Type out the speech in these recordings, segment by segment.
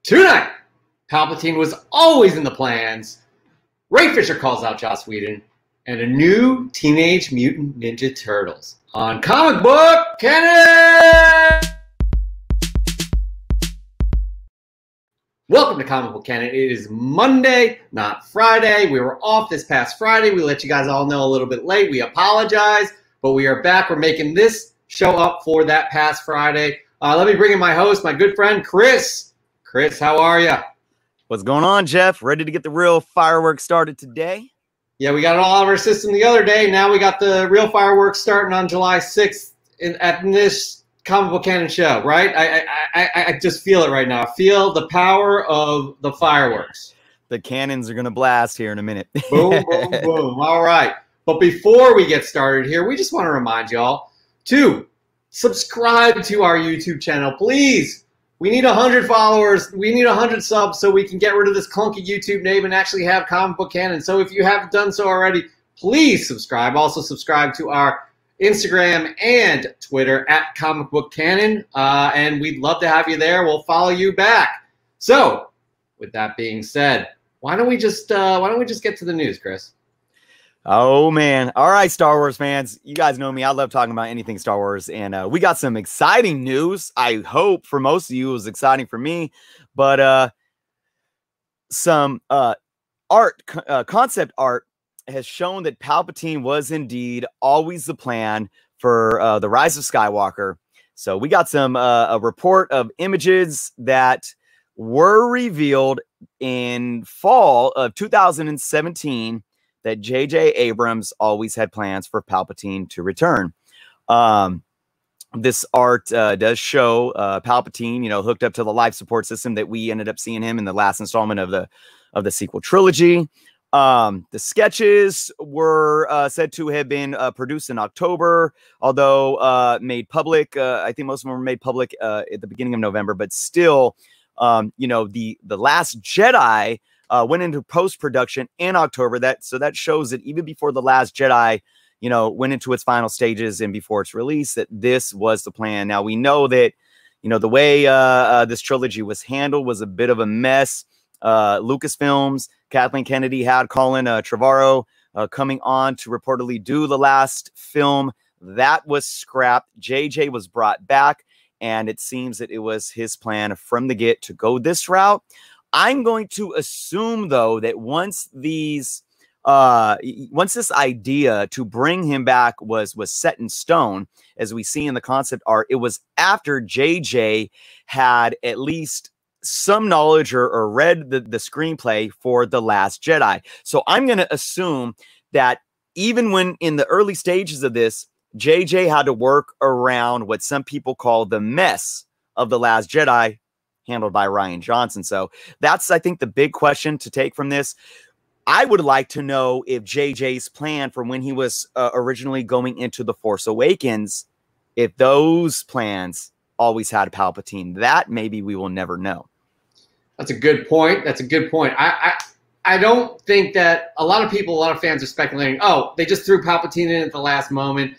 Tonight, Palpatine was always in the plans. Ray Fisher calls out Joss Whedon, and a new Teenage Mutant Ninja Turtles on Comic Book Canon. Welcome to Comic Book Canon. It is Monday, not Friday. We were off this past Friday. We let you guys all know a little bit late. We apologize, but we are back. We're making this show up for that past Friday. Let me bring in my host, my good friend, Chris. Chris, how are you? What's going on, Jeff? Ready to get the real fireworks started today? Yeah, we got it all out of our system the other day. Now we got the real fireworks starting on July 6th at this Comic Book Canon show, right? I just feel it right now. I feel the power of the fireworks. The cannons are going to blast here in a minute. Boom, boom, boom. All right. But before we get started here, we just want to remind y'all to subscribe to our YouTube channel, please. We need 100 followers. We need 100 subs so we can get rid of this clunky YouTube name and actually have Comic Book Canon. So if you haven't done so already, please subscribe. Also subscribe to our Instagram and Twitter at Comic Book Canon. And we'd love to have you there. We'll follow you back. So with that being said, why don't we just get to the news, Chris? Oh, man. All right, Star Wars fans. You guys know me. I love talking about anything Star Wars. And we got some exciting news. I hope for most of you it was exciting for me. But some concept art has shown that Palpatine was indeed always the plan for the Rise of Skywalker. So we got some a report of images that were revealed in fall of 2017 that J.J. Abrams always had plans for Palpatine to return. This art does show Palpatine, hooked up to the life support system that we ended up seeing him in the last installment of the sequel trilogy. The sketches were said to have been produced in October, although made public. I think most of them were made public at the beginning of November, but still, the Last Jedi went into post-production in October. So that shows that even before The Last Jedi, went into its final stages and before its release, that this was the plan. Now, we know that, the way this trilogy was handled was a bit of a mess. Lucasfilms, Kathleen Kennedy had Colin Trevorrow coming on to reportedly do the last film. That was scrapped. JJ was brought back, and it seems that it was his plan from the get to go this route. I'm going to assume, though, that once this idea to bring him back was set in stone, as we see in the concept art, it was after JJ had at least some knowledge or read the screenplay for The Last Jedi. So I'm going to assume that even when in the early stages of this, JJ had to work around what some people call the mess of The Last Jedi, handled by Rian Johnson. So that's, I think, the big question to take from this. I would like to know if JJ's plan from when he was originally going into The Force Awakens, if those plans always had Palpatine. That maybe we will never know. That's a good point. That's a good point. I don't think that a lot of fans are speculating, oh, they just threw Palpatine in at the last moment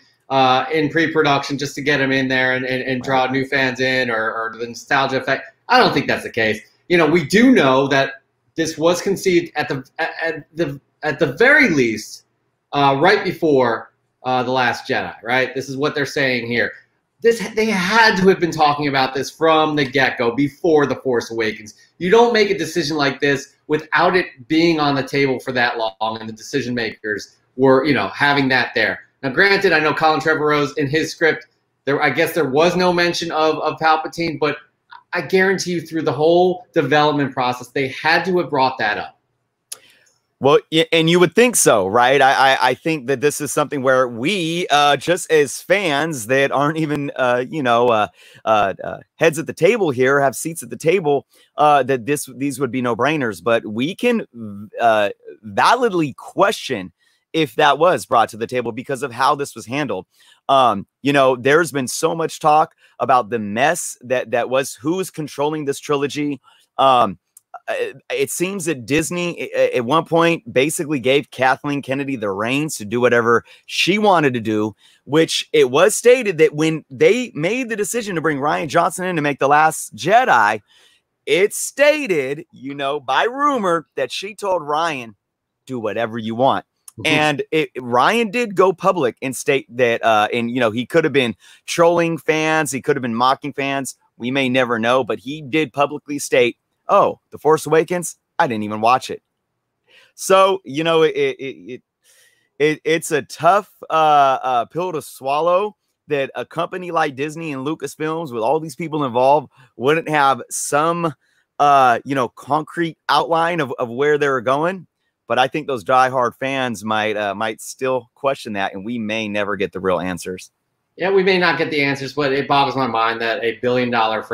in pre-production just to get him in there and draw new fans in or the nostalgia effect. I don't think that's the case. We do know that this was conceived at the very least right before The Last Jedi, right? This is what they're saying here. They had to have been talking about this from the get-go, before The Force Awakens. You don't make a decision like this without it being on the table for that long, and the decision makers were, having that there. Now, granted, I know Colin Trevorrow's in his script. I guess there was no mention of Palpatine, but I guarantee you through the whole development process, they had to have brought that up. Well, and you would think so, right? I think that this is something where we, just as fans that aren't even, heads at the table here, have seats at the table, that these would be no-brainers. But we can validly question if that was brought to the table because of how this was handled. There's been so much talk about the mess that was who's controlling this trilogy. It seems that Disney at one point basically gave Kathleen Kennedy the reins to do whatever she wanted to do, which it was stated that when they made the decision to bring Rian Johnson in to make The Last Jedi, it's stated, by rumor that she told Ryan, do whatever you want. And Ryan did go public and state that, he could have been trolling fans. He could have been mocking fans. We may never know, but he did publicly state, oh, The Force Awakens, I didn't even watch it. So, it's a tough pill to swallow that a company like Disney and Lucasfilms, with all these people involved, wouldn't have some, concrete outline of where they were going. But I think those diehard fans might still question that, and we may never get the real answers. Yeah, we may not get the answers, but it boggles my mind that a billion-dollar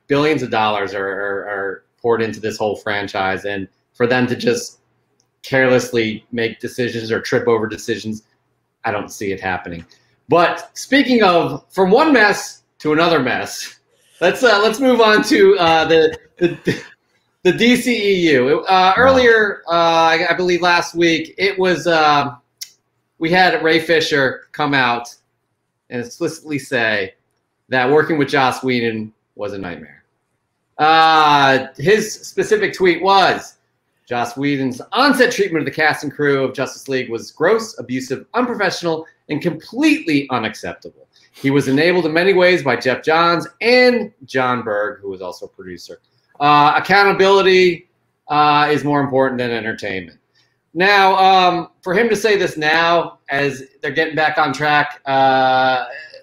billions of dollars are poured into this whole franchise, and for them to just carelessly make decisions or trip over decisions, I don't see it happening. But speaking of from one mess to another mess, let's move on to the DCEU. Earlier, I believe last week, it was we had Ray Fisher come out and explicitly say that working with Joss Whedon was a nightmare. His specific tweet was, Joss Whedon's on-set treatment of the cast and crew of Justice League was gross, abusive, unprofessional, and completely unacceptable. He was enabled in many ways by Jeff Johns and John Berg, who was also a producer. Accountability is more important than entertainment. Now, for him to say this now, as they're getting back on track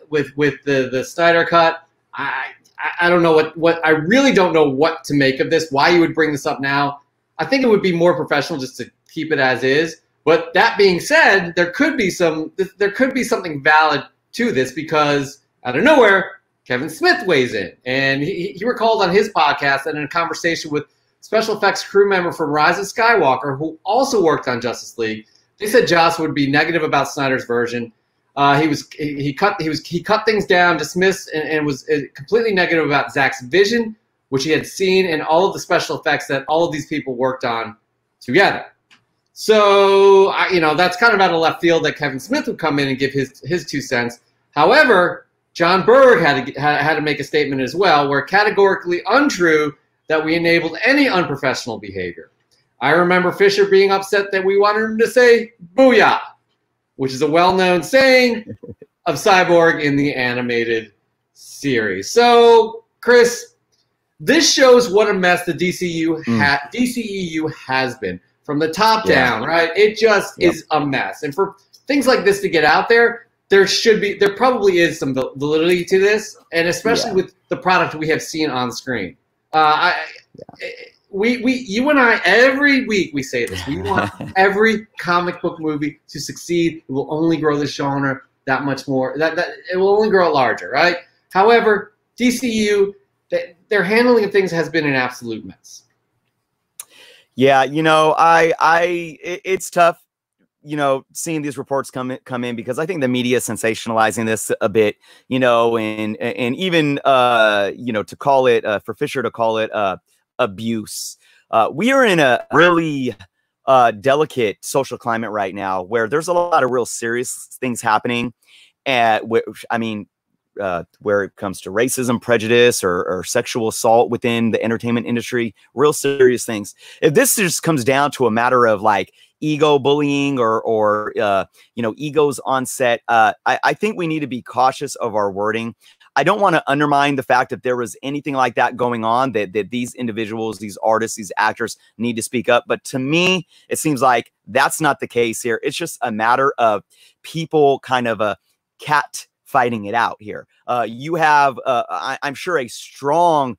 with the Snyder Cut, I don't know what I really don't know what to make of this. Why you would bring this up now? I think it would be more professional just to keep it as is. But that being said, there could be something valid to this, because out of nowhere, Kevin Smith weighs in, and he recalled on his podcast and in a conversation with special effects crew member from Rise of Skywalker, who also worked on Justice League. They said Joss would be negative about Snyder's version. He cut things down, dismissed, and was completely negative about Zack's vision, which he had seen, and all of the special effects that all of these people worked on together. So, that's kind of out of left field that Kevin Smith would come in and give his 2 cents. However, John Berg had to make a statement as well, where categorically untrue that we enabled any unprofessional behavior. I remember Fisher being upset that we wanted him to say "booyah," which is a well-known saying of Cyborg in the animated series. So, Chris, this shows what a mess the DCEU has been from the top down, right? It just is a mess. And for things like this to get out there, there probably is some validity to this, and especially with the product we have seen on screen. You and I, every week we say this. We want every comic book movie to succeed. It will only grow the genre that much more. That it will only grow it larger, right? However, DCU, their handling of things has been an absolute mess. Yeah, it's tough, seeing these reports come in, because I think the media is sensationalizing this a bit, and even, to call it, for Fisher to call it abuse. We are in a really delicate social climate right now, where there's a lot of real serious things happening, where it comes to racism, prejudice, or sexual assault within the entertainment industry, real serious things. If this just comes down to a matter of like ego bullying or egos on set, I think we need to be cautious of our wording. I don't want to undermine the fact that there was anything like that going on, that these individuals, these artists, these actors need to speak up. But to me, it seems like that's not the case here. It's just a matter of people kind of cat fighting it out here. You have, I'm sure, a strong-minded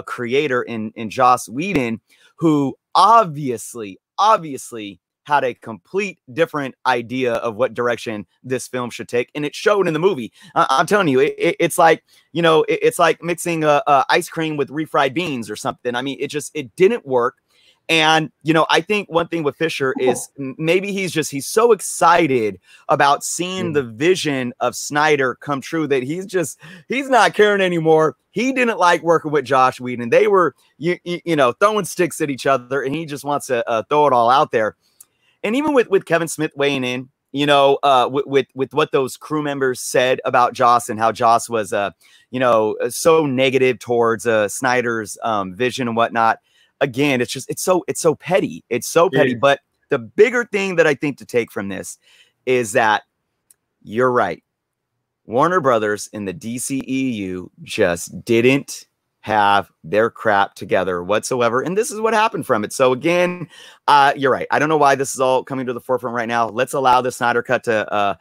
creator in Joss Whedon, who obviously had a complete different idea of what direction this film should take, and it showed in the movie. I'm telling you, it's like, it's like mixing ice cream with refried beans or something. I mean, it didn't work. And, I think one thing with Fisher is maybe he's so excited about seeing the vision of Snyder come true that he's not caring anymore. He didn't like working with Joss Whedon. They were, throwing sticks at each other, and he just wants to throw it all out there. And even with Kevin Smith weighing in, you know, with what those crew members said about Joss and how Joss was, you know, so negative towards Snyder's vision and whatnot. Again, it's so petty. It's so petty. But the bigger thing that I think to take from this is that you're right. Warner Brothers in the DCEU just didn't have their crap together whatsoever. And this is what happened from it. So again, you're right. I don't know why this is all coming to the forefront right now. Let's allow the Snyder Cut to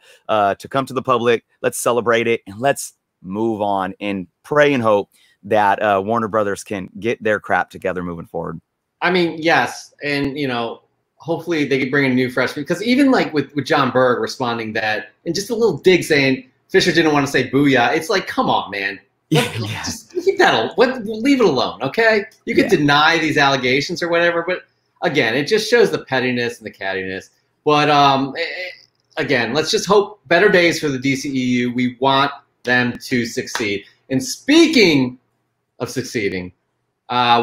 come to the public. Let's celebrate it and let's move on and pray and hope that Warner Brothers can get their crap together moving forward. I mean, yes. And, you know, hopefully they could bring a new freshman, because even like with John Berg responding that and just a little dig saying Fisher didn't want to say booyah. It's like, come on, man. Just keep that. Leave it alone, okay? You could deny these allegations or whatever, but again, it just shows the pettiness and the cattiness. But again, let's just hope better days for the DCEU. We want them to succeed. And speaking of succeeding,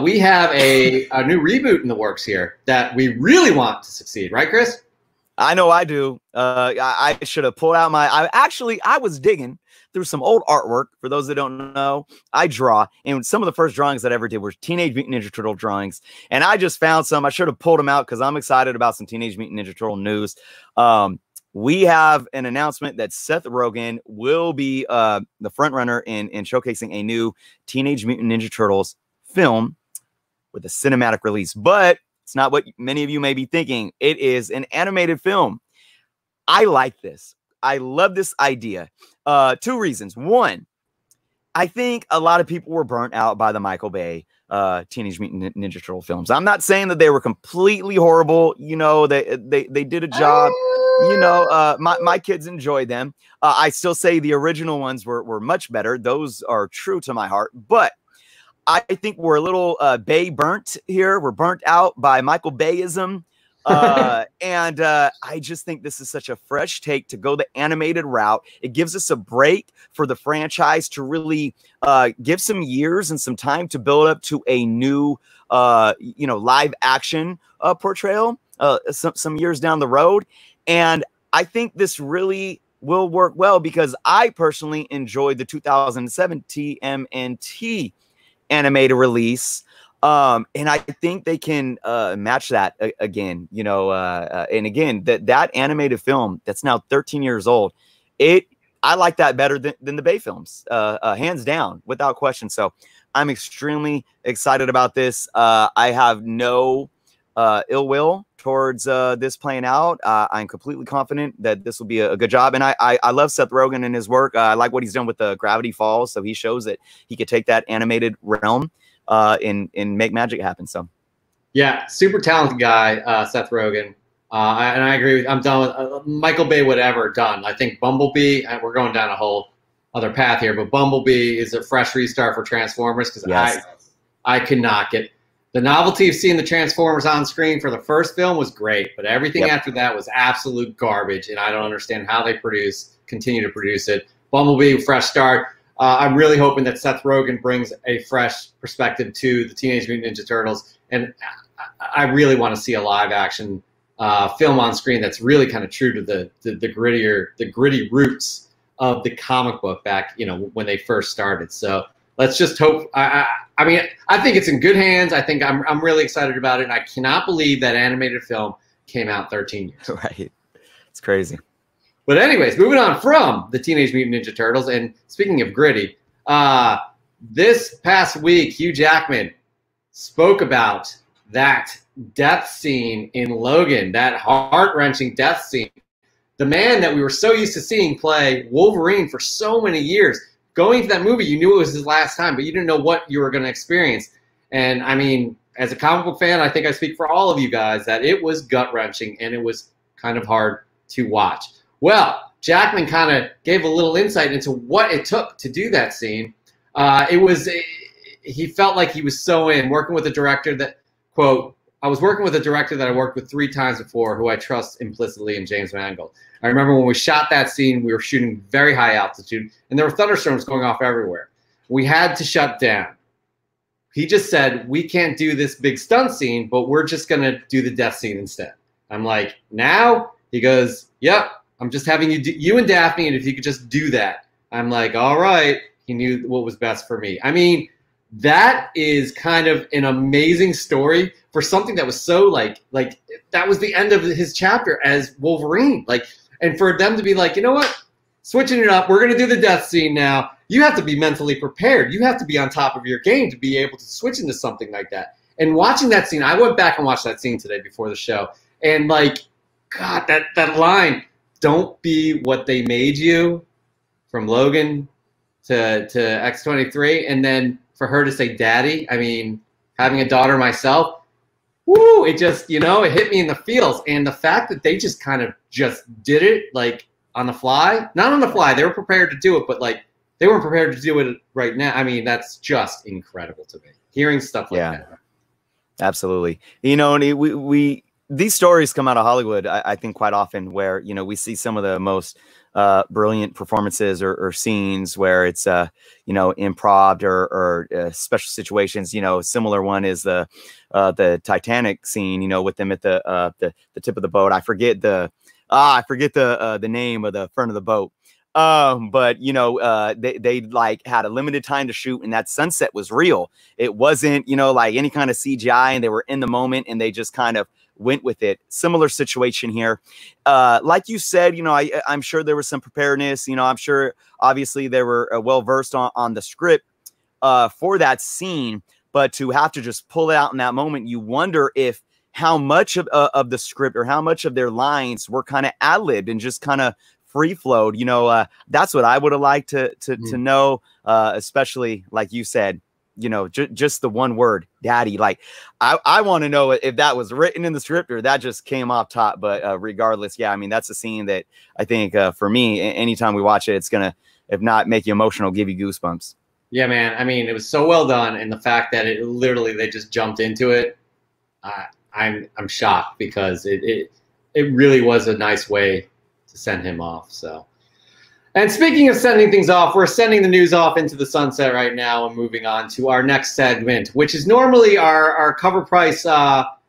we have a new reboot in the works here that we really want to succeed, right, Chris? I know I do. I should have pulled out I was digging through some old artwork. For those that don't know, I draw, and some of the first drawings that I ever did were Teenage Mutant Ninja Turtle drawings. And I just found some. I should have pulled them out because I'm excited about some Teenage Mutant Ninja Turtle news. We have an announcement that Seth Rogen will be the front runner in showcasing a new Teenage Mutant Ninja Turtles film with a cinematic release. But it's not what many of you may be thinking. It is an animated film. I like this. I love this idea. Two reasons. One, I think a lot of people were burnt out by the Michael Bay Teenage Mutant Ninja Turtle films. I'm not saying that they were completely horrible. You know, they did a job. You know, my kids enjoyed them. I still say the original ones were much better. Those are true to my heart. But I think we're a little Bay burnt here. We're burnt out by Michael Bayism. And I just think this is such a fresh take to go the animated route. It gives us a break for the franchise to really give some years and some time to build up to a new, you know, live action portrayal some years down the road. And I think this really will work well because I personally enjoyed the 2007 TMNT animated release. And I think they can match that again, you know, and again, that animated film that's now 13 years old, I like that better than the Bay films, hands down, without question. So I'm extremely excited about this. I have no ill will towards this playing out. I'm completely confident that this will be a good job. And I love Seth Rogen and his work. I like what he's done with the Gravity Falls. So he shows that he could take that animated realm and make magic happen. So yeah, super talented guy, Seth Rogen. And I agree with, I'm done with Michael Bay, whatever, done. I think Bumblebee, we're going down a whole other path here, but Bumblebee is a fresh restart for Transformers because I could not get the novelty of seeing the Transformers on screen for the first film was great, but everything after that was absolute garbage, and I don't understand how they continue to produce it. Bumblebee, fresh start. I'm really hoping that Seth Rogen brings a fresh perspective to the Teenage Mutant Ninja Turtles, and I really want to see a live action film on screen that's really kind of true to the gritty roots of the comic book back, you know, when they first started. So let's just hope. I mean, I think it's in good hands. I think I'm really excited about it, and I cannot believe that animated film came out 13 years. Right, it's crazy. But anyways, moving on from the Teenage Mutant Ninja Turtles, and speaking of gritty, this past week, Hugh Jackman spoke about that death scene in Logan, that heart-wrenching death scene. The man that we were so used to seeing play Wolverine for so many years, going to that movie, you knew it was his last time, but you didn't know what you were going to experience. And, I mean, as a comic book fan, I think I speak for all of you guys that it was gut-wrenching, and it was kind of hard to watch. Well, Jackman kind of gave a little insight into what it took to do that scene. He felt like he was so in, working with a director that, quote, I was working with a director that I worked with 3 times before who I trust implicitly in James Mangold. I remember when we shot that scene, we were shooting very high altitude, and there were thunderstorms going off everywhere. We had to shut down. He just said, we can't do this big stunt scene, but we're just going to do the death scene instead. I'm like, now? He goes, yep. I'm just having you and Daphne, and if you could just do that. I'm like, all right. He knew what was best for me. I mean, that is kind of an amazing story for something that was so like that was the end of his chapter as Wolverine. Like, and for them to be like, you know what, switching it up, we're going to do the death scene now. You have to be mentally prepared. You have to be on top of your game to be able to switch into something like that. And watching that scene, I went back and watched that scene today before the show, and like, God, that line, "Don't be what they made you," from Logan to X-23, and then for her to say "daddy," I mean, having a daughter myself, woo, it just, you know, it hit me in the feels. And the fact that they just kind of just did it like on the fly, not on the fly, they were prepared to do it, but like they weren't prepared to do it right now. I mean, that's just incredible to me, hearing stuff like that. Absolutely. You know, and we these stories come out of Hollywood, I think, quite often, where, you know, we see some of the most brilliant performances or scenes where it's, you know, improv or special situations. You know, similar one is the Titanic scene, you know, with them at the tip of the boat. I forget the name of the front of the boat. But you know, they like had a limited time to shoot, and that sunset was real. It wasn't, you know, like any kind of CGI, and they were in the moment and they just kind of went with it. Similar situation here. Like you said, you know, I'm sure there was some preparedness. You know, I'm sure obviously they were well versed on the script for that scene, but to have to just pull it out in that moment, you wonder if how much of the script or how much of their lines were kind of ad-libbed and just kind of free flowed. You know, that's what I would have liked to know, especially like you said, you know, just the one word, daddy. Like, I want to know if that was written in the script or that just came off top. But regardless, yeah, I mean, that's a scene that I think for me, anytime we watch it, it's going to, if not make you emotional, give you goosebumps. Yeah, man. I mean, it was so well done. And the fact that it literally, they just jumped into it. I'm shocked because it really was a nice way to send him off. So. And speaking of sending things off, we're sending the news off into the sunset right now and moving on to our next segment, which is normally our cover price top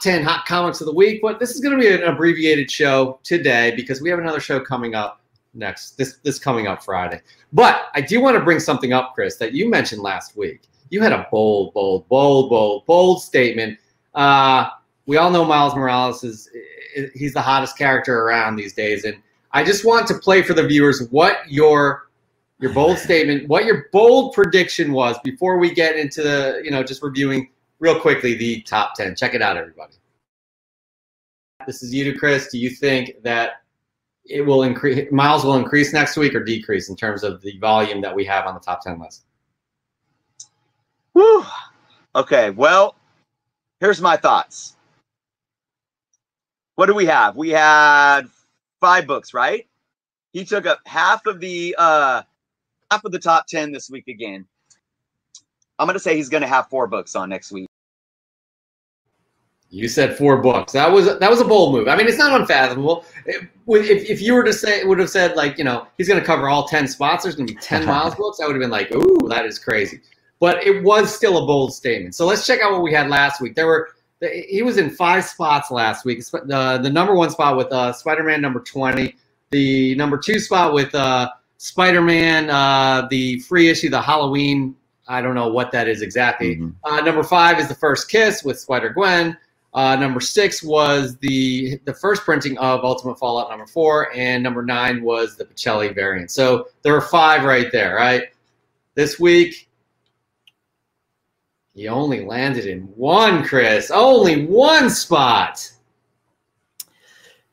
10 hot comics of the week. But this is going to be an abbreviated show today because we have another show coming up this coming up Friday. But I do want to bring something up, Chris, that you mentioned last week. You had a bold statement. We all know Miles Morales he's the hottest character around these days, and I just want to play for the viewers what your bold statement, what your bold prediction was before we get into the, you know, just reviewing real quickly the top 10. Check it out, everybody. This is you to Chris. Do you think that it will increase, Miles will increase next week or decrease in terms of the volume that we have on the top 10 list? Whew. Okay, well, here's my thoughts. What do we have? We had 5 books, right? He took up half of the top 10 this week again. I'm going to say he's going to have 4 books on next week. You said 4 books. That was a bold move. I mean, it's not unfathomable. If you were to say, would have said, like, you know, he's going to cover all 10 spots, there's going to be 10 Miles books, I would have been like, ooh, that is crazy. But it was still a bold statement. So let's check out what we had last week. He was in 5 spots last week. The number 1 spot with Spider-Man number 20. The number 2 spot with Spider-Man, the free issue, the Halloween. I don't know what that is exactly. Number 5 is The First Kiss with Spider-Gwen. Number 6 was the first printing of Ultimate Fallout number 4. And number 9 was the Pacelli variant. So there were 5 right there, right? This week, he only landed in 1, Chris. Only 1 spot.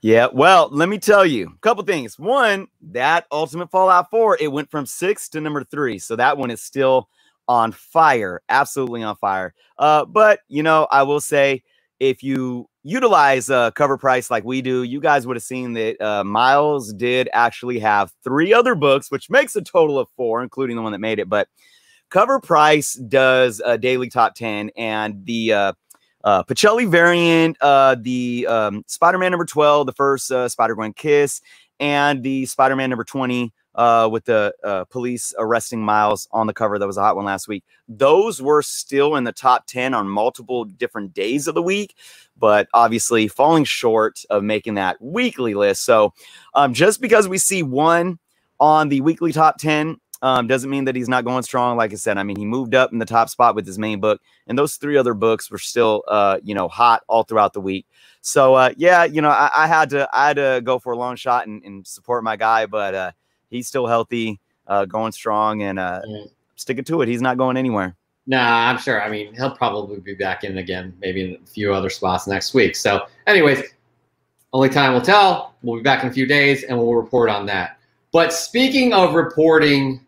Yeah, well, let me tell you a couple things. One, that Ultimate Fallout 4, it went from 6 to number 3. So that one is still on fire. Absolutely on fire. But, you know, I will say, if you utilize cover price like we do, you guys would have seen that Miles did actually have 3 other books, which makes a total of 4, including the one that made it. But Cover Price does a daily top 10, and the Pacelli variant, the Spider-Man number 12, the first Spider-Gwen Kiss, and the Spider-Man number 20 with the police arresting Miles on the cover. That was a hot one last week. Those were still in the top 10 on multiple different days of the week, but obviously falling short of making that weekly list. So just because we see one on the weekly top 10 doesn't mean that he's not going strong. Like I said, I mean, he moved up in the top spot with his main book, and those 3 other books were still, hot all throughout the week. So, yeah, I had to go for a long shot and support my guy, but he's still healthy, going strong, and sticking to it. He's not going anywhere. Nah, I'm sure. I mean, he'll probably be back in again, maybe in a few other spots next week. So, anyways, only time will tell. We'll be back in a few days, and we'll report on that. But speaking of reporting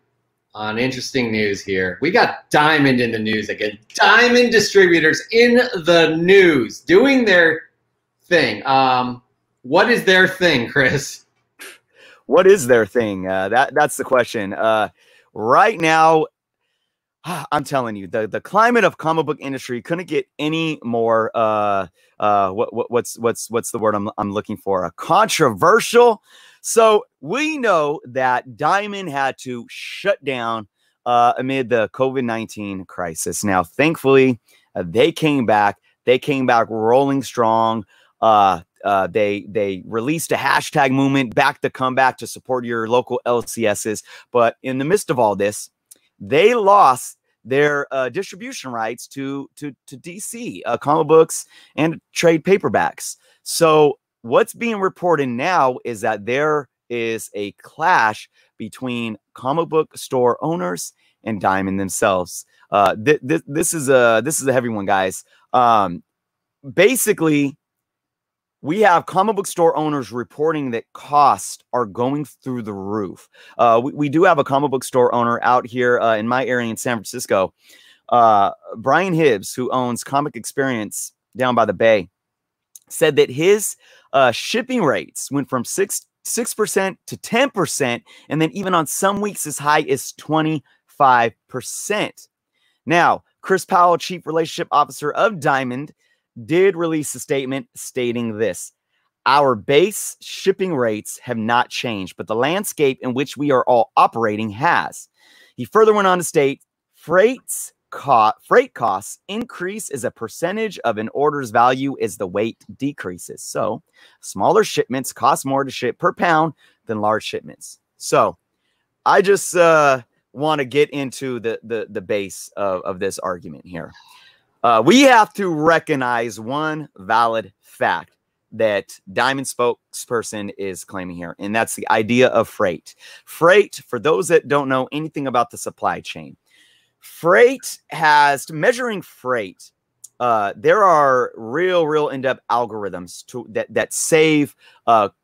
on interesting news here, we got Diamond in the news again. Diamond Distributors in the news, doing their thing. What is their thing, Chris? What is their thing? That's the question. Right now, I'm telling you, the climate of comic book industry couldn't get any more. What's the word I'm looking for? Controversial. So we know that Diamond had to shut down amid the COVID-19 crisis. Now, thankfully, they came back. They came back rolling strong. They released a hashtag movement, back to come back to support your local LCSs. But in the midst of all this, they lost their distribution rights to DC comic books and trade paperbacks. So what's being reported now is that there is a clash between comic book store owners and Diamond themselves. This is a heavy one, guys. Basically, we have comic book store owners reporting that costs are going through the roof. We do have a comic book store owner out here in my area in San Francisco, Brian Hibbs, who owns Comic Experience down by the Bay, said that his shipping rates went from 6% to 10%, and then even on some weeks as high as 25%. Now, Chris Powell, Chief Relationship Officer of Diamond, did release a statement stating this: our base shipping rates have not changed, but the landscape in which we are all operating has. He further went on to state, freight costs increase as a percentage of an order's value as the weight decreases. So smaller shipments cost more to ship per pound than large shipments. So I just want to get into the base of this argument here. We have to recognize one valid fact that Diamond spokesperson is claiming here, and that's the idea of freight. Freight, for those that don't know anything about the supply chain, measuring freight, there are real in-depth algorithms that save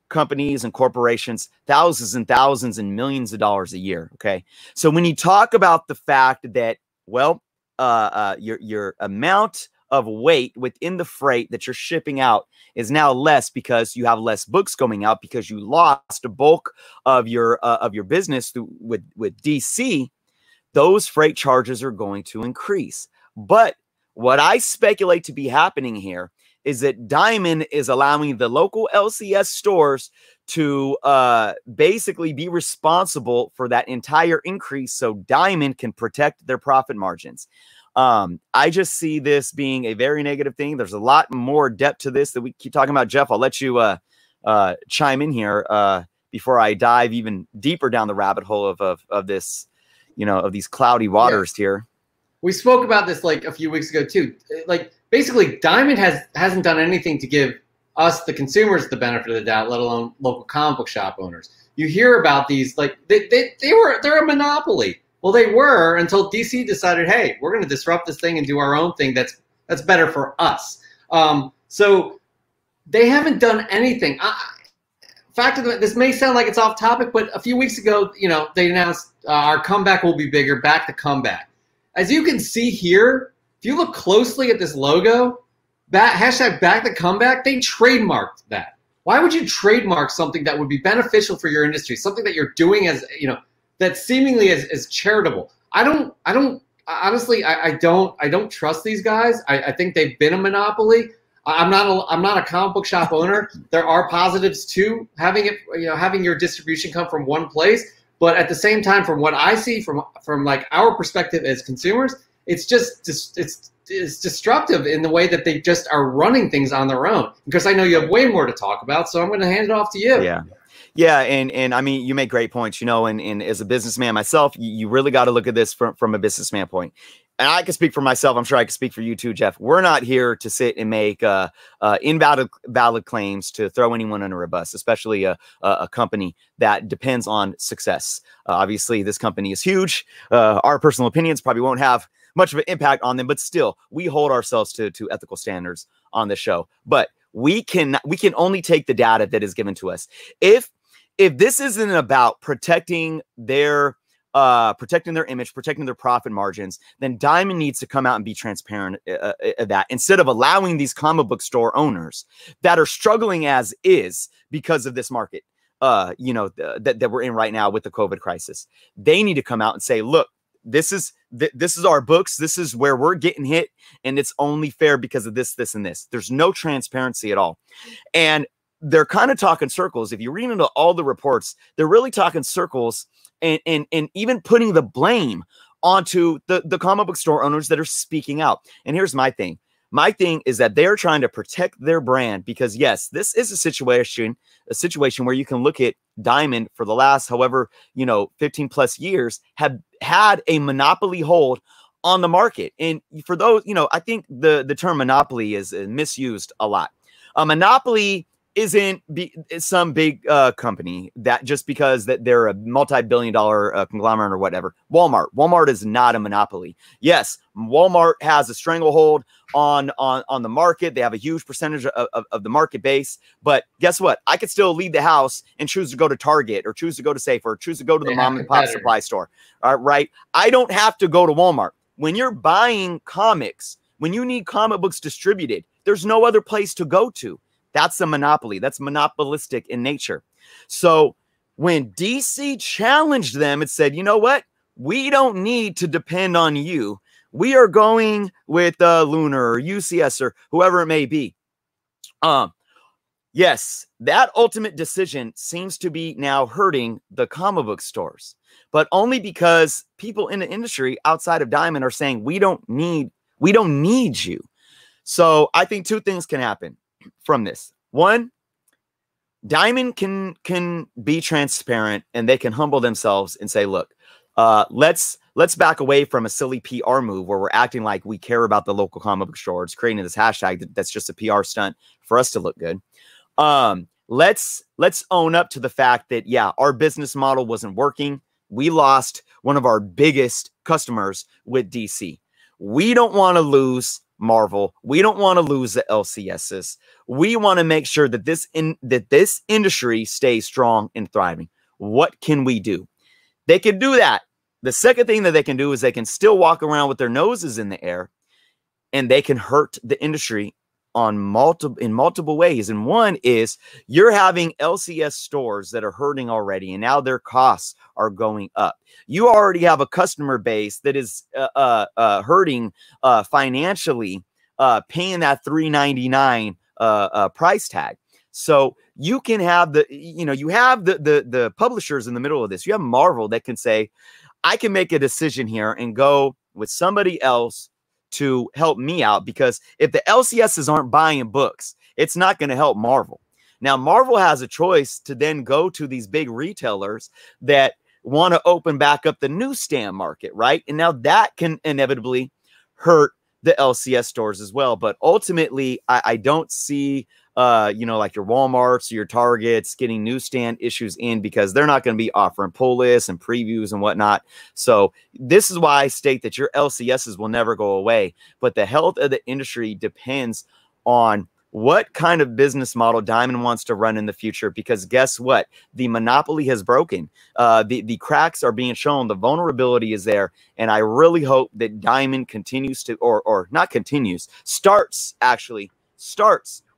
companies and corporations thousands and thousands and millions of dollars a year. Okay, so when you talk about the fact that, well, your amount of weight within the freight that you're shipping out is now less because you have less books going out because you lost a bulk of your business with DC. Those freight charges are going to increase. But what I speculate to be happening here is that Diamond is allowing the local LCS stores to basically be responsible for that entire increase so Diamond can protect their profit margins. I just see this being a very negative thing. There's a lot more depth to this that we keep talking about. Jeff, I'll let you chime in here before I dive even deeper down the rabbit hole of this, of these cloudy waters here. We spoke about this like a few weeks ago too. Like basically Diamond hasn't done anything to give us, the consumers, the benefit of the doubt, let alone local comic book shop owners. You hear about these, like they're a monopoly. Well, they were until DC decided, hey, we're going to disrupt this thing and do our own thing that's better for us. So they haven't done anything. Fact of this may sound like it's off topic, but a few weeks ago, they announced our comeback will be bigger, back to comeback. As you can see here, if you look closely at this logo, hashtag back to comeback, they trademarked that. Why would you trademark something that would be beneficial for your industry, something that you're doing as, that seemingly is charitable? I don't trust these guys. I think they've been a monopoly. I'm not a comic book shop owner. There are positives to having it, having your distribution come from one place. But at the same time, from what I see from like our perspective as consumers, it's just it's destructive in the way that they just are running things on their own. Because I know you have way more to talk about, so I'm going to hand it off to you. Yeah. Yeah, and I mean, you make great points, you know, and as a businessman myself, you really got to look at this from a businessman point. And I can speak for myself. I'm sure I can speak for you too, Jeff. We're not here to sit and make invalid claims to throw anyone under a bus, especially a company that depends on success. Obviously, this company is huge. Our personal opinions probably won't have much of an impact on them, but still, we hold ourselves to ethical standards on the show. But we can only take the data that is given to us. If this isn't about protecting their image, protecting their profit margins, then Diamond needs to come out and be transparent at that, instead of allowing these comic book store owners that are struggling as is because of this market, you know, that we're in right now with the COVID crisis. They need to come out and say, look, this is our books. This is where we're getting hit, and it's only fair because of this, and this. There's no transparency at all. And they're kind of talking circles. If you read into all the reports, they're really talking circles and even putting the blame onto the comic book store owners that are speaking out. And here's my thing. My thing is that they're trying to protect their brand because, yes, this is a situation where you can look at Diamond for the last, however, you know, 15 plus years have had a monopoly hold on the market. And for those, you know, I think the term monopoly is misused a lot. A monopoly isn't some big company that just because that they're a multi-billion-dollar conglomerate or whatever. Walmart is not a monopoly. Yes, Walmart has a stranglehold on the market. They have a huge percentage of the market base. But guess what? I could still leave the house and choose to go to Target or choose to go to Safer or choose to go to the mom and pop supply store. All right. I don't have to go to Walmart. When you're buying comics, when you need comic books distributed, there's no other place to go to. That's a monopoly. That's monopolistic in nature. So when DC challenged them and said, you know what? We don't need to depend on you. We are going with Lunar or UCS or whoever it may be. Yes, that ultimate decision seems to be now hurting the comic book stores, but only because people in the industry outside of Diamond are saying, we don't need you. So I think two things can happen from this. One, Diamond can be transparent and they can humble themselves and say, look, let's back away from a silly PR move where we're acting like we care about the local comic book stores, creating this hashtag that's just a PR stunt for us to look good. Let's own up to the fact that, yeah, our business model wasn't working. We lost one of our biggest customers with DC. We don't want to lose Marvel. We don't want to lose the LCSs. We want to make sure that this industry stays strong and thriving. What can we do? They can do that. The second thing that they can do is they can still walk around with their noses in the air, and they can hurt the industry in multiple ways. And one is you're having LCS stores that are hurting already, and now their costs are going up. You already have a customer base that is hurting financially, paying that $3.99 price tag. So you can have you have the publishers in the middle of this. You have Marvel that can say, I can make a decision here and go with somebody else to help me out, because if the LCSs aren't buying books, it's not going to help Marvel. Now, Marvel has a choice to then go to these big retailers that want to open back up the newsstand market, right? And now that can inevitably hurt the LCS stores as well. But ultimately, I don't see, like your Walmarts or your Targets getting newsstand issues in, because they're not going to be offering pull lists and previews and whatnot. So this is why I state that your LCSs will never go away. But the health of the industry depends on what kind of business model Diamond wants to run in the future, because guess what? The monopoly has broken. The cracks are being shown. The vulnerability is there. And I really hope that Diamond continues to, or not continues, starts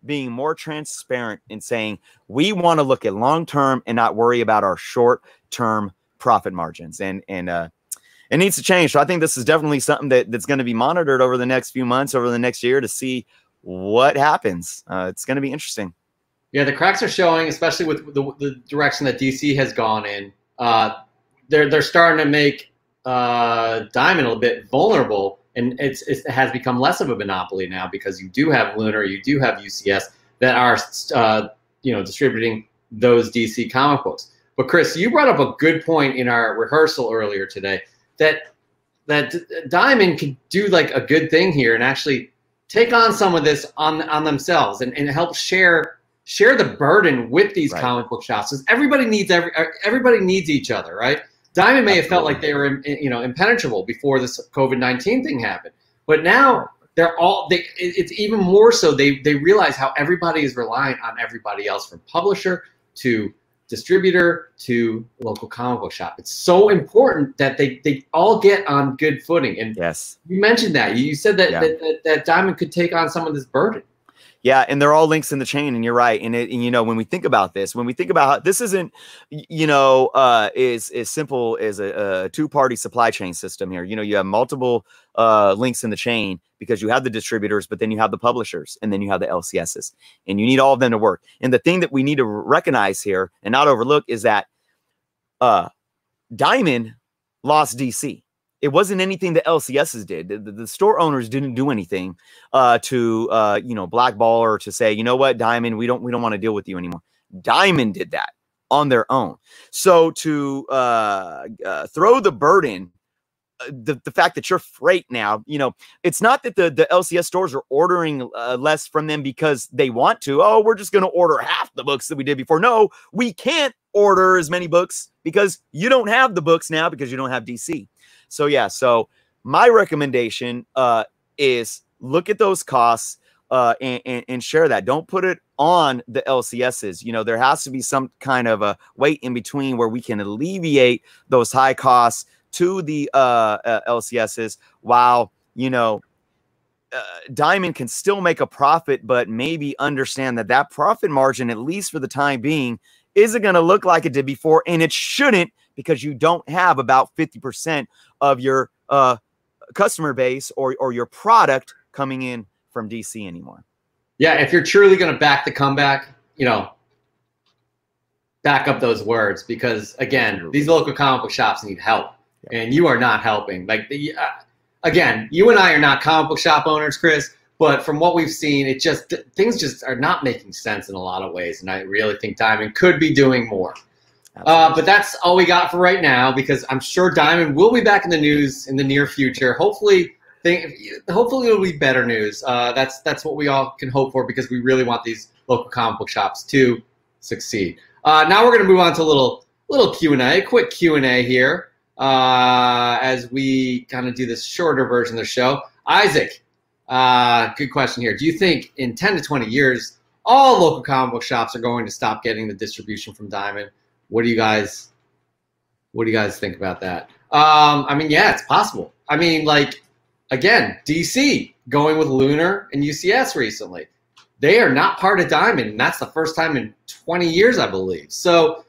being more transparent in saying, we want to look at long-term and not worry about our short-term profit margins. And it needs to change. So I think this is definitely something that's going to be monitored over the next few months, over the next year, to see what happens. It's going to be interesting. Yeah, the cracks are showing, especially with the direction that DC has gone in. they're starting to make Diamond a bit vulnerable, and it has become less of a monopoly now because you do have Lunar, you do have UCS that are distributing those DC comic books. But Chris, you brought up a good point in our rehearsal earlier today that Diamond could do like a good thing here and actually take on some of this on themselves and help share the burden with these comic book shops, because everybody needs each other, right? Diamond may have felt like they were impenetrable before this COVID-19 thing happened, but now it's even more so. They realize how everybody is reliant on everybody else, from publisher to distributor to local comic book shop. It's so important that they all get on good footing. And yes, you mentioned that. You said that Diamond could take on some of this burden. Yeah, and they're all links in the chain, and you're right. And when we think about this, how this isn't, as simple as a two-party supply chain system here. You have multiple links in the chain because you have the distributors, but then you have the publishers, and then you have the LCSs, and you need all of them to work. And the thing that we need to recognize here and not overlook is that Diamond lost DC. It wasn't anything the LCSs did. The store owners didn't do anything to blackball or to say, you know what, Diamond, we don't want to deal with you anymore. Diamond did that on their own. So to throw the burden, the fact that your freight now, it's not that the LCS stores are ordering less from them because they want to. Oh, we're just going to order half the books that we did before. No, we can't order as many books because you don't have the books now because you don't have DC. So my recommendation is look at those costs and share that. Don't put it on the LCSs. There has to be some kind of a weight in between where we can alleviate those high costs to the LCSs while, Diamond can still make a profit, but maybe understand that profit margin, at least for the time being, isn't going to look like it did before, and it shouldn't, because you don't have about 50% of your customer base or your product coming in from DC anymore. Yeah, if you're truly going to back the comeback, back up those words, because again, these local comic book shops need help, and you are not helping. Like again, you and I are not comic book shop owners, Chris, but from what we've seen, things just are not making sense in a lot of ways, and I really think Diamond could be doing more. But that's all we got for right now, because I'm sure Diamond will be back in the news in the near future. Hopefully it'll be better news. That's what we all can hope for, because we really want these local comic book shops to succeed. Now we're going to move on to a little Q&A, quick Q&A here, as we kind of do this shorter version of the show. Isaac, good question here. Do you think in 10 to 20 years, all local comic book shops are going to stop getting the distribution from Diamond? What do you guys think about that? Yeah, it's possible. Again, DC going with Lunar and UCS recently. They are not part of Diamond, and that's the first time in 20 years, I believe. So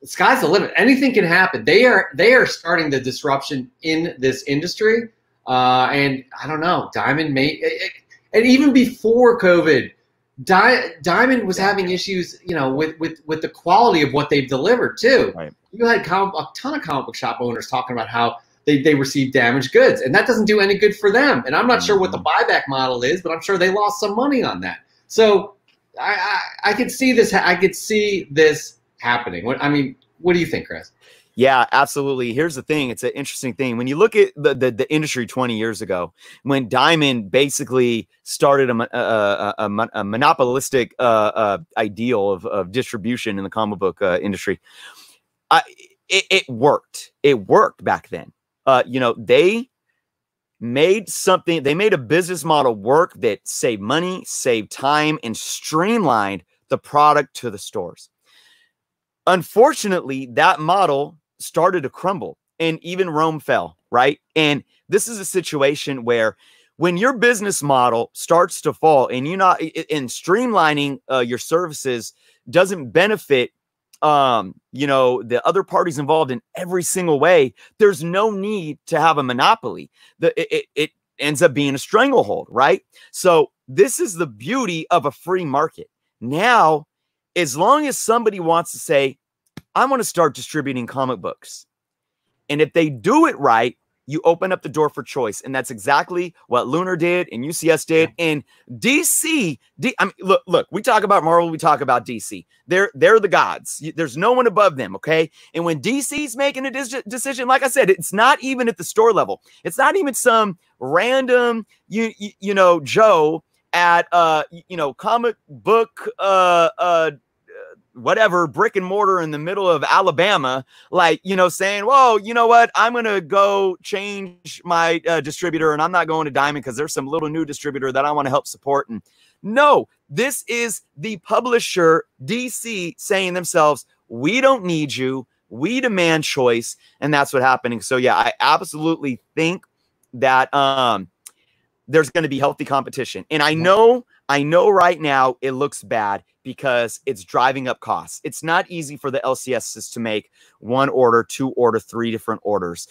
the sky's the limit. Anything can happen. They are starting the disruption in this industry, and I don't know. Diamond and even before COVID, Diamond was having issues, with the quality of what they've delivered too. Right. You had a ton of comic book shop owners talking about how they received damaged goods, and that doesn't do any good for them. And I'm not sure what the buyback model is, but I'm sure they lost some money on that. So I could see this. I could see this happening. What do you think, Chris? Yeah, absolutely. Here's the thing. It's an interesting thing. When you look at the industry 20 years ago, when Diamond basically started a monopolistic ideal of distribution in the comic book industry, it worked. It worked back then. They made a business model work that saved money, saved time, and streamlined the product to the stores. Unfortunately, that model started to crumble, and even Rome fell, right? And this is a situation where when your business model starts to fall and you're not in streamlining your services doesn't benefit the other parties involved in every single way, there's no need to have a monopoly. It ends up being a stranglehold, right? So this is the beauty of a free market. Now, as long as somebody wants to say, I want to start distributing comic books, And if they do it right, you open up the door for choice. And that's exactly what Lunar did and UCS did. And DC, I mean, look, we talk about Marvel, we talk about DC. They're the gods. There's no one above them, okay? And when DC's making a decision, like I said, it's not even at the store level. It's not even some random, you know, Joe at, you know, comic book, whatever, brick and mortar in the middle of Alabama, like, you know, saying, whoa, you know what, I'm going to go change my distributor and I'm not going to Diamond because there's some little new distributor that I want to help support. And no, this is the publisher, DC, saying themselves, we don't need you. We demand choice. And that's what's happening. So yeah, I absolutely think that there's going to be healthy competition. And I know right now it looks bad because it's driving up costs. It's not easy for the LCSs to make 1 order, 2 order, 3 different orders.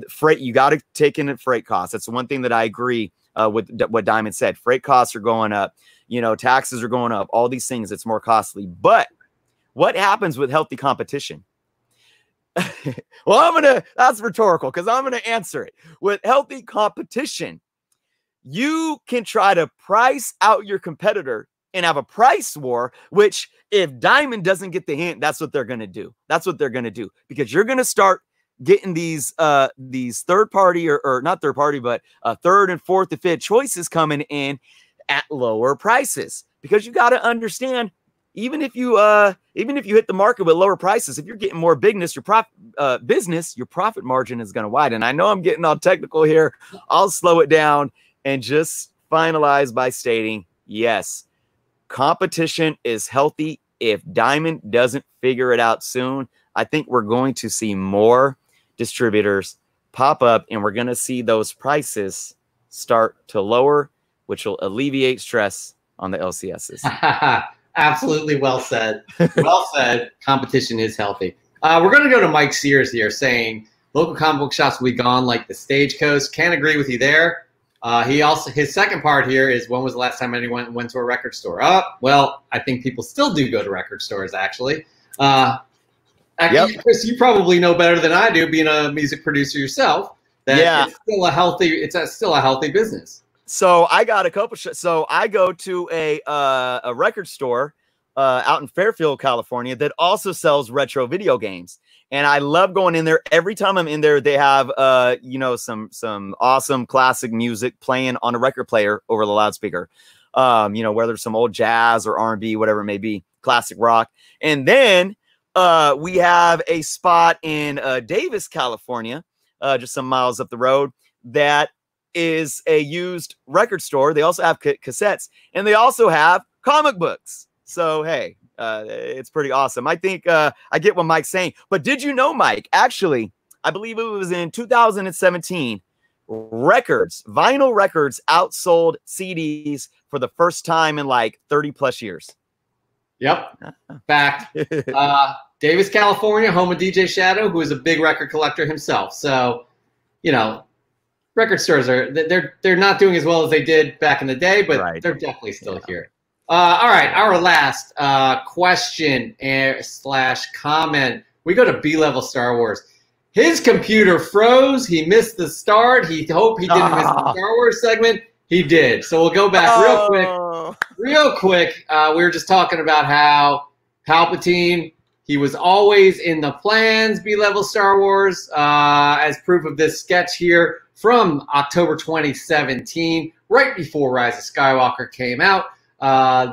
Freight, you got to take in freight costs. That's the one thing that I agree with what Diamond said. Freight costs are going up. You know, taxes are going up. All these things, it's more costly. But what happens with healthy competition? Well, that's rhetorical because I'm going to answer it. With healthy competition, you can try to price out your competitor and have a price war, which if Diamond doesn't get the hint, that's what they're going to do. That's what they're going to do, because you're going to start getting these third party or not third party, but third and fourth and fifth choices coming in at lower prices, because you got to understand, even if you hit the market with lower prices, if you're getting more business, your profit margin is going to widen. I know I'm getting all technical here. I'll slow it down and just finalize by stating, yes, competition is healthy. If Diamond doesn't figure it out soon, I think we're going to see more distributors pop up, and we're going to see those prices start to lower, which will alleviate stress on the LCSs. Absolutely well said. Well said. Competition is healthy. We're going to go to Mike Sears here saying local comic book shops will be gone like the Stagecoach. Can't agree with you there. His second part here is, when was the last time anyone went to a record store? Well, I think people still do go to record stores, actually. Yep. Chris, you probably know better than I do, being a music producer yourself, that it's still a healthy business. So I got a couple. So I go to a record store out in Fairfield, California, that also sells retro video games. And I love going in there. Every time I'm in there, they have, you know, some awesome classic music playing on a record player over the loudspeaker. You know, whether it's some old jazz or R&B, whatever it may be, classic rock. And then we have a spot in Davis, California, just some miles up the road, that is a used record store. They also have cassettes, and they also have comic books. So, hey, it's pretty awesome. I think I get what Mike's saying. But did you know, Mike, actually, I believe it was in 2017, vinyl records outsold CDs for the first time in like 30 plus years. Yep. Fact. Davis, California, home of DJ Shadow, who is a big record collector himself. So, you know, record stores they're not doing as well as they did back in the day, but they're definitely still here. All right, our last question / comment. We go to B-Level Star Wars. His computer froze. He missed the start. He hoped he didn't miss the Star Wars segment. He did. So we'll go back real quick. We were just talking about how Palpatine, he was always in the plans, B-Level Star Wars, as proof of this sketch here from October 2017, right before Rise of Skywalker came out.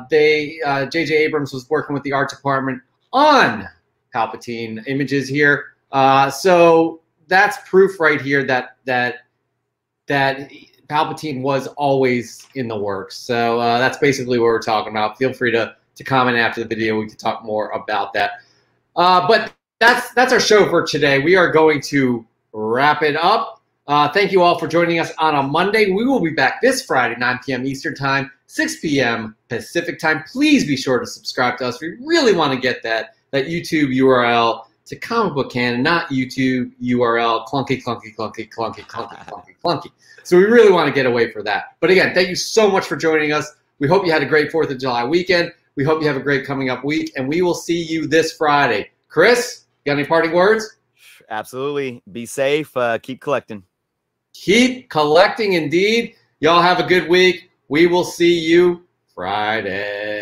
J.J. Abrams was working with the art department on Palpatine images here. So that's proof right here that Palpatine was always in the works. So that's basically what we're talking about. Feel free to comment after the video. We can talk more about that. But that's our show for today. We are going to wrap it up. Thank you all for joining us on a Monday. We will be back this Friday, 9 p.m. Eastern Time, 6 p.m. Pacific Time. Please be sure to subscribe to us. We really want to get that YouTube URL to Comic Book Canon, not YouTube URL clunky. So we really want to get away from that. But again, thank you so much for joining us. We hope you had a great 4th of July weekend. We hope you have a great coming up week, and we will see you this Friday. Chris, you got any parting words? Absolutely. Be safe. Keep collecting. Keep collecting indeed. Y'all have a good week. We will see you Friday.